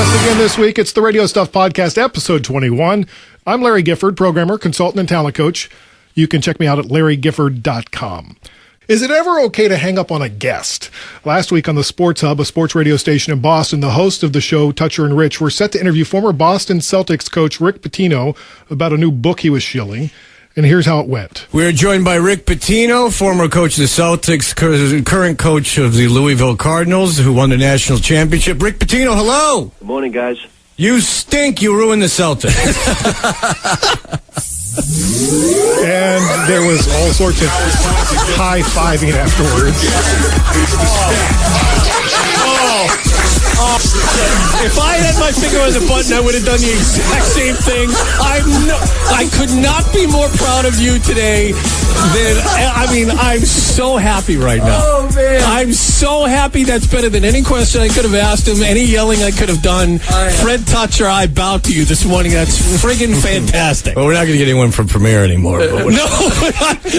us again this week. It's the Radio Stuff Podcast, episode 21. I'm Larry Gifford, programmer, consultant, and talent coach. You can check me out at larrygifford.com. Is it ever okay to hang up on a guest? Last week on the Sports Hub, a sports radio station in Boston, the host of the show, Toucher and Rich, were set to interview former Boston Celtics coach Rick Pitino about a new book he was shilling. And here's how it went. We're joined by Rick Pitino, former coach of the Celtics, current coach of the Louisville Cardinals, who won the national championship. Rick Pitino, hello. Good morning, guys. You stink. You ruined the Celtics. And there was all sorts of high-fiving afterwards. If I had my finger on the button, I would have done the exact same thing. I could not be more proud of you today I'm so happy right now. Oh, man. I'm so happy. That's better than any question I could have asked him, any yelling I could have done. Fred Toucher, I bow to you this morning. That's friggin' fantastic. Well, we're not going to get anyone from Premier anymore. No,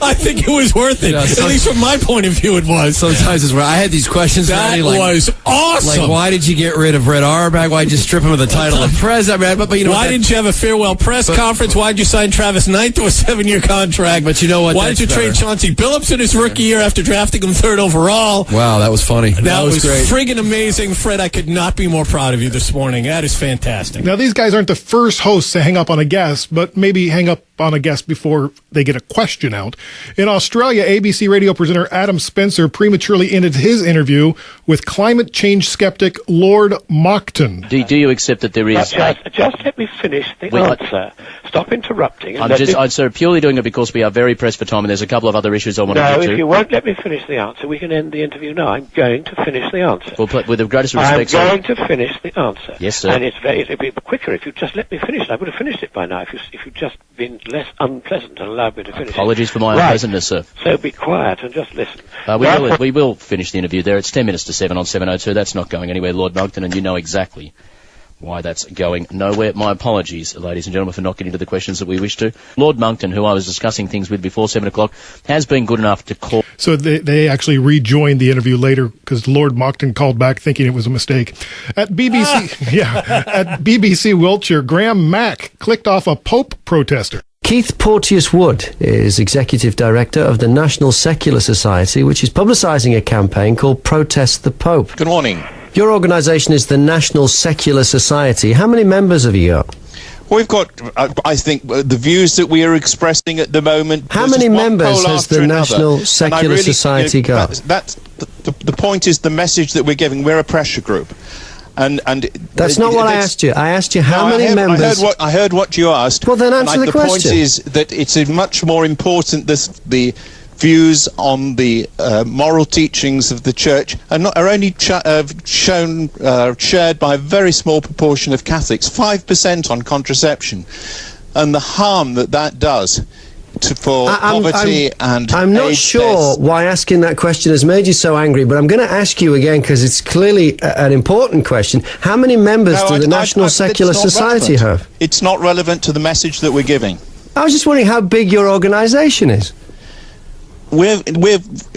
I think it was worth it. At least from my point of view, it was. Sometimes it's where I had these questions. That was awesome. Like, why did you get rid of Red Auerbach? Why did you strip him of the title of president? But you know, why didn't you have a farewell press conference? Why did you sign Travis Knight to a 7-year contract? But you know what? Why did you trade Chauncey Billups in his rookie year after drafting him 3rd overall? Wow, that was funny. That was great. Friggin' amazing. Fred, I could not be more proud of you this morning. That is fantastic. Now, these guys aren't the first hosts to hang up on a guest, but maybe hang up on a guest before they get a question out. In Australia, ABC radio presenter Adam Spencer prematurely ended his interview with climate change skeptic Lord Monckton. Do you accept that there is... Just let me finish the answer. Stop interrupting. I'm sir, purely doing it because we are very pressed for time and there's a couple of other issues I want to get to. No, if you won't let me finish the answer, we can end the interview now. I'm going to finish the answer. Well, with the greatest respect, I'm going to finish the answer. Yes, sir. And it'd be quicker if you just let me finish. I would have finished it by now if you'd just been less unpleasant and allowed me to finish Apologies it. for my unpleasantness, sir. So be quiet and just listen. We will finish the interview there. It's 10 minutes to 7 on 702. That's not going anywhere, Lord Monckton, and you know exactly why that's going nowhere. My apologies, ladies and gentlemen, for not getting to the questions that we wish to. Lord Monckton, who I was discussing things with before 7 o'clock, has been good enough to call. So they actually rejoined the interview later because Lord Monckton called back thinking it was a mistake. At BBC, at BBC Wiltshire, Graham Mack clicked off a Pope protester. Keith Porteous-Wood is Executive Director of the National Secular Society, which is publicising a campaign called Protest the Pope. Good morning. Your organisation is the National Secular Society. How many members have you got? We've got, I think, the views that we are expressing at the moment. How many members has the National Secular Society got? The point is the message that we're giving. We're a pressure group. And that's not what I asked you. I asked you how many members. I heard what you asked. Well, then answer the question. The point is that it's much more important the views on the moral teachings of the church are only shared by a very small proportion of Catholics, 5% on contraception, and the harm that does for poverty and I'm not sure why asking that question has made you so angry, but I'm going to ask you again because it's clearly an important question. How many members do the National Secular Society have? It's not relevant to the message that we're giving. I was just wondering how big your organisation is. We're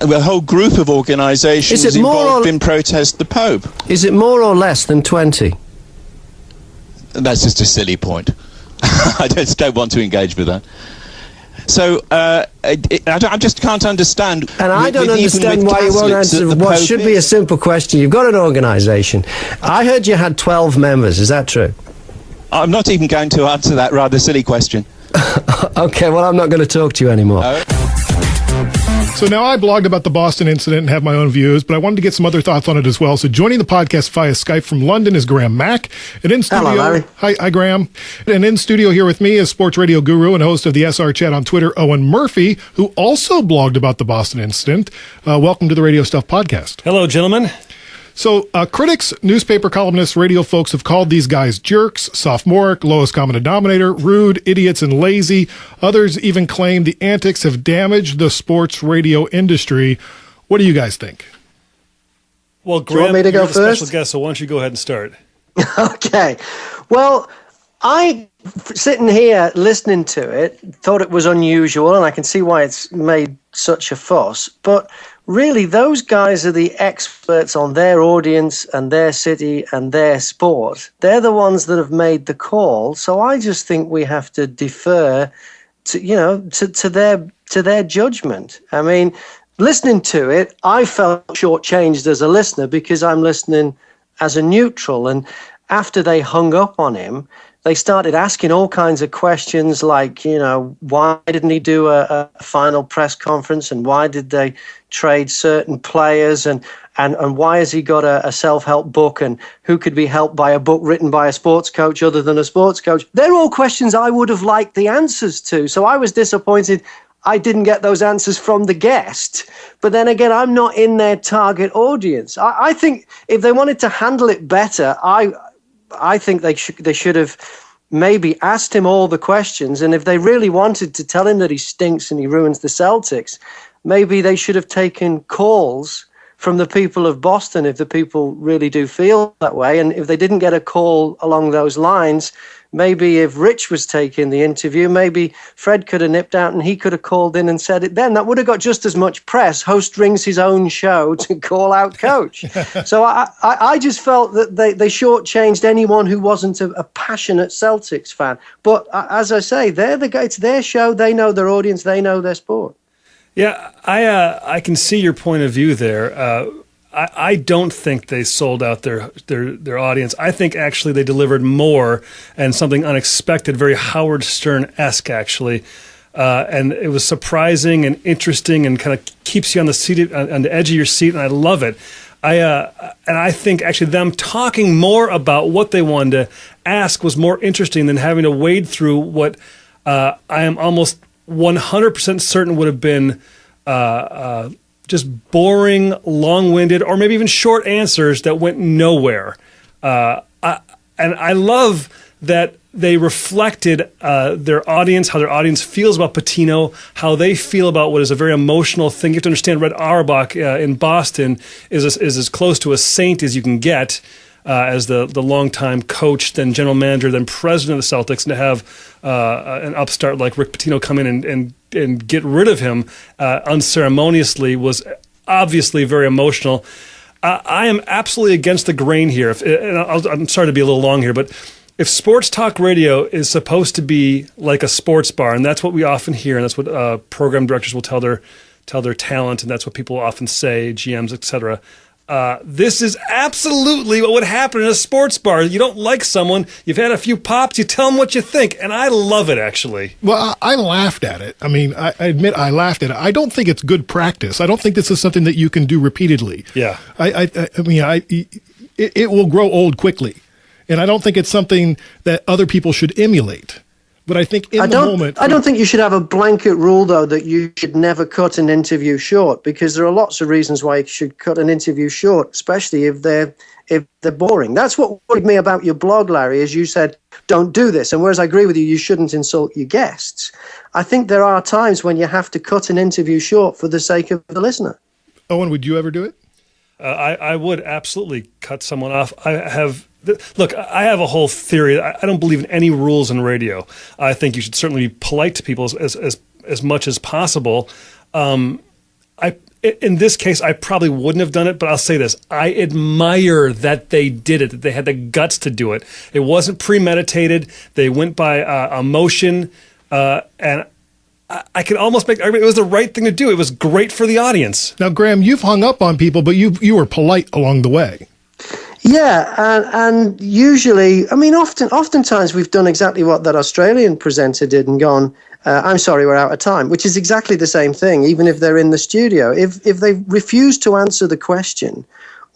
a whole group of organisations involved in Protest the Pope. Is it more or less than 20? That's just a silly point. I just don't want to engage with that. So I just can't understand. And I don't understand why you won't answer what should be a simple question. You've got an organisation. I heard you had 12 members. Is that true? I'm not even going to answer that rather silly question. Okay, well, I'm not going to talk to you anymore. So now I blogged about the Boston incident and have my own views, but I wanted to get some other thoughts on it as well. So joining the podcast via Skype from London is Graham Mack. And in studio, hello, Larry. Hi, Graham. And in studio here with me is sports radio guru and host of the SR Chat on Twitter, Owen Murphy, who also blogged about the Boston incident. Welcome to the Radio Stuff Podcast. Hello, gentlemen. So critics, newspaper columnists, radio folks have called these guys jerks, sophomoric, lowest common denominator, rude, idiots, and lazy. Others even claim the antics have damaged the sports radio industry. What do you guys think? Well, Graham, do you want me to go you're the first? special guest, so why don't you go ahead and start? Okay. Well, sitting here listening to it, thought it was unusual, and I can see why it's made such a fuss. But really, those guys are the experts on their audience and their city and their sport. They're the ones that have made the call. So I just think we have to defer to their judgment. I mean, listening to it, I felt shortchanged as a listener because I'm listening as a neutral. And after they hung up on him, they started asking all kinds of questions like, why didn't he do a final press conference, and why did they trade certain players, and why has he got a self-help book, and who could be helped by a book written by a sports coach other than a sports coach? They're all questions I would have liked the answers to. So I was disappointed I didn't get those answers from the guest. But then again, I'm not in their target audience. I think if they wanted to handle it better, I think they should have maybe asked him all the questions. And if they really wanted to tell him that he stinks and he ruins the Celtics, maybe they should have taken calls from the people of Boston if the people really do feel that way. And if they didn't get a call along those lines, maybe if Rich was taking the interview, maybe Fred could have nipped out and he could have called in and said it then. That would have got just as much press. Host rings his own show to call out coach. So I just felt that they shortchanged anyone who wasn't a passionate Celtics fan. But as I say, they're the guy. It's their show. They know their audience. They know their sport. Yeah, I can see your point of view there. I don't think they sold out their audience. I think actually they delivered more and something unexpected, very Howard Stern-esque actually. And it was surprising and interesting and kind of keeps you on the edge of your seat, and I love it. And I think actually them talking more about what they wanted to ask was more interesting than having to wade through what I am almost 100% certain would have been just boring, long-winded, or maybe even short answers that went nowhere. And I love that they reflected their audience, how their audience feels about Pitino, how they feel about what is a very emotional thing. You have to understand Red Auerbach in Boston is as close to a saint as you can get as the longtime coach, then general manager, then president of the Celtics, and to have an upstart like Rick Pitino come in and get rid of him unceremoniously was obviously very emotional. I am absolutely against the grain here. I'm sorry to be a little long here, but if sports talk radio is supposed to be like a sports bar, and that's what we often hear, and that's what program directors will tell their talent, and that's what people often say, GMs, etc. This is absolutely what would happen in a sports bar. You don't like someone, you've had a few pops, you tell them what you think, and I love it, actually. Well, I laughed at it. I mean, I admit I laughed at it. I don't think it's good practice. I don't think this is something that you can do repeatedly. Yeah. It will grow old quickly, and I don't think it's something that other people should emulate. But I think I don't think you should have a blanket rule, though, that you should never cut an interview short, because there are lots of reasons why you should cut an interview short, especially if they're boring. That's what worried me about your blog, Larry, is you said, don't do this. And whereas I agree with you, you shouldn't insult your guests. I think there are times when you have to cut an interview short for the sake of the listener. Owen, would you ever do it? I would absolutely cut someone off. Look, I have a whole theory. I don't believe in any rules in radio. I think you should certainly be polite to people as much as possible. In this case, I probably wouldn't have done it, but I'll say this. I admire that they did it, that they had the guts to do it. It wasn't premeditated. They went by emotion, and I can almost make the argument it was the right thing to do. It was great for the audience. Now, Graham, you've hung up on people, but you were polite along the way. Yeah, and usually, I mean, oftentimes we've done exactly what that Australian presenter did and gone, I'm sorry, we're out of time, which is exactly the same thing, even if they're in the studio. If they refuse to answer the question,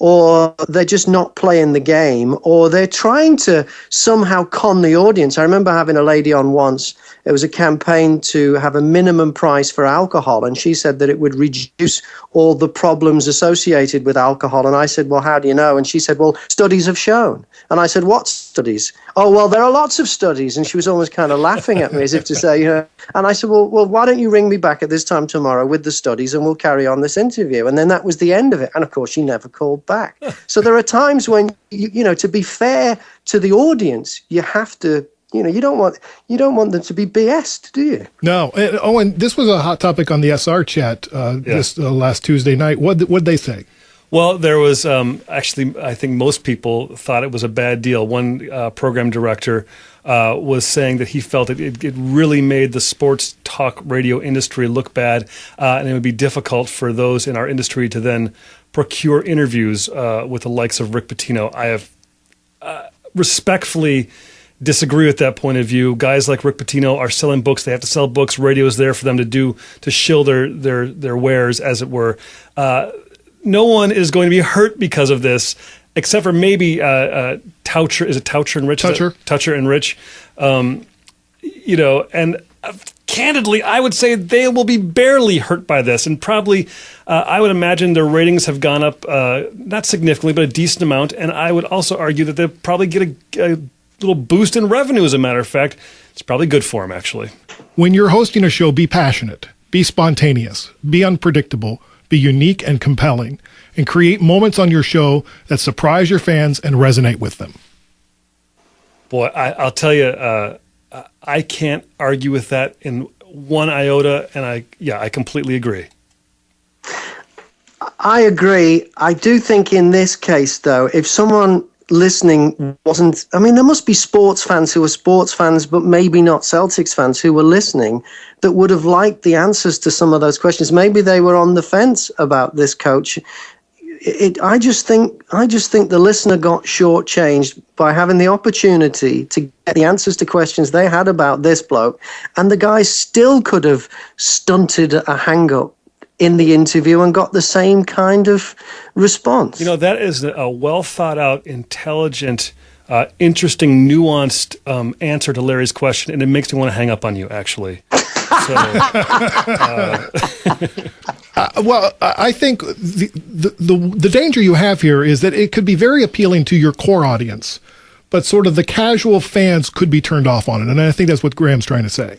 or they're just not playing the game, or they're trying to somehow con the audience. I remember having a lady on once. It was a campaign to have a minimum price for alcohol, and she said that it would reduce all the problems associated with alcohol. And I said, well, how do you know? And she said, well, studies have shown. And I said, what studies? Oh, well, there are lots of studies. And she was almost kind of laughing at me as if to say, and I said, well, why don't you ring me back at this time tomorrow with the studies and we'll carry on this interview? And then that was the end of it. And of course, she never called back. So there are times when, to be fair to the audience, you have to you don't want them to be BS'd, do you? No. And this was a hot topic on the SR chat this last Tuesday night. What'd they say? Well, there was actually, I think most people thought it was a bad deal. One program director was saying that he felt it really made the sports talk radio industry look bad, and it would be difficult for those in our industry to then procure interviews with the likes of Rick Pitino. I have respectfully disagree with that point of view. Guys like Rick Pitino are selling books. They have to sell books. Radio is there for them to shill their wares, as it were. No one is going to be hurt because of this, except for maybe Toucher. Is it Toucher and Rich? Toucher and Rich. And candidly, I would say they will be barely hurt by this. And probably, I would imagine their ratings have gone up, not significantly, but a decent amount. And I would also argue that they'll probably get a little boost in revenue, as a matter of fact. It's probably good for them, actually. When you're hosting a show, be passionate, be spontaneous, be unpredictable, be unique and compelling, and create moments on your show that surprise your fans and resonate with them. Boy, I'll tell you, I can't argue with that in one iota, and I completely agree. I agree. I do think in this case, though, if someone listening wasn't, I mean, there must be sports fans who are sports fans, but maybe not Celtics fans who were listening, that would have liked the answers to some of those questions. Maybe they were on the fence about this coach. I just think the listener got shortchanged by having the opportunity to get the answers to questions they had about this bloke, and the guy still could have stunted a hang-up in the interview and got the same kind of response. That is a well-thought-out, intelligent, interesting, nuanced answer to Larry's question, and it makes me want to hang up on you, actually. Well, I think the danger you have here is that it could be very appealing to your core audience, but sort of the casual fans could be turned off on it, and I think that's what Graham's trying to say.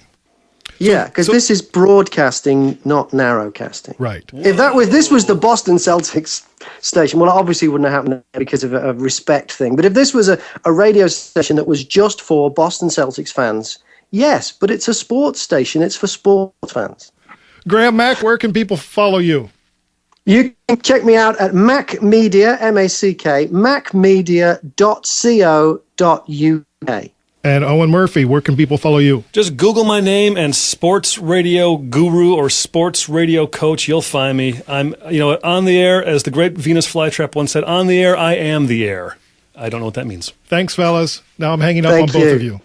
Yeah, because this is broadcasting, not narrowcasting. Right. If this was the Boston Celtics station, well, obviously it wouldn't have happened because of a respect thing. But if this was a radio station that was just for Boston Celtics fans, yes, but it's a sports station. It's for sports fans. Graham, Mack, where can people follow you? You can check me out at Mack Media, M-A-C-K, mackmedia.co.uk. And Owen Murphy, where can people follow you? Just Google my name and sports radio guru or sports radio coach. You'll find me. I'm, on the air, as the great Venus Flytrap once said, on the air, I am the air. I don't know what that means. Thanks, fellas. Now I'm hanging up on both of you.